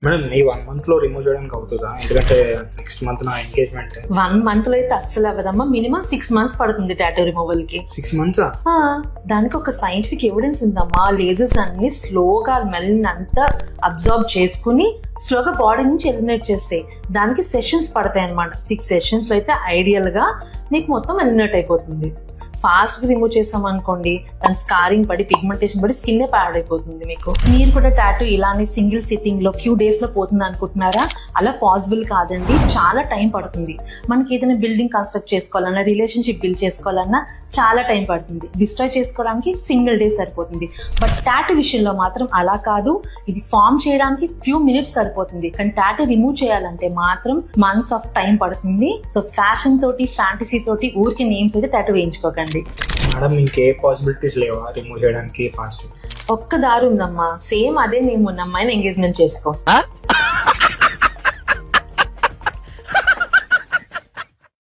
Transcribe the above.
Madam ఈ 1 month లో remove చేయడానికి అవుతుందా? ఎందుకంటే నెక్స్ట్ మంత్ నా ఎంగేజ్మెంట్. 1 month లో అయితే అస్సలు అవ్వదమ్మా. మినిమం 6 months పడుతుంది టాటూ రిమూవల్ కి. 6 months? దానికి ఒక సైంటిఫిక్ ఎవిడెన్స్ ఉందమ్మా. లేజర్స్ అన్ని స్లోగా మెల్ని అంతా అబ్జర్వ్ చేసుకుని స్లోగా బాడీ నుంచి ఎలిమినేట్ చేస్తాయి. దానికి సెషన్స్ పడతాయి అనమాట. 6 sessions లో అయితే ఐడియల్ గా మీకు మొత్తం ఎలిమినేట్ అయిపోతుంది. ఫాస్ట్ గా రిమూవ్ చేసాం అనుకోండి, దాని స్కారింగ్ పడి పిగ్మెంటేషన్ పడి స్కిన్ పాడైపోతుంది మీకు. మీరు కూడా టాటూ ఇలానే సింగిల్ సిట్టింగ్ లో ఫ్యూ డేస్ లో పోతుంది అనుకుంటున్నారా? అలా పాసిబుల్ కాదండి. చాలా టైం పడుతుంది. మనకి ఏదైనా బిల్డింగ్ కన్స్ట్రక్ట్ చేసుకోవాలన్నా, రిలేషన్షిప్ బిల్డ్ చేసుకోవాలన్నా చాలా టైం పడుతుంది. డిస్ట్రాయ్ చేసుకోవడానికి సింగిల్ డే సరిపోతుంది. బట్ టాటూ విషయంలో మాత్రం అలా కాదు. ఇది ఫామ్ చేయడానికి ఫ్యూ మినిట్స్ సరిపోతుంది. కానీ టాటూ రిమూవ్ చేయాలంటే మాత్రం మంత్స్ ఆఫ్ టైం పడుతుంది. సో ఫ్యాషన్ తోటి, ఫ్యాంటసీ తోటి ఊరికి నేమ్స్ అయితే టాటూ వేయించుకోకండి. మేడం ఇంకే పాసిబిలిటీస్ లేవా రిమూవ్ చేయడానికి ఫాస్ట్? ఒక్క దారి ఉందమ్మా. సేమ్ అదే నేమ్ ఉన్న అమ్మాయిని ఎంగేజ్మెంట్ చేసుకో.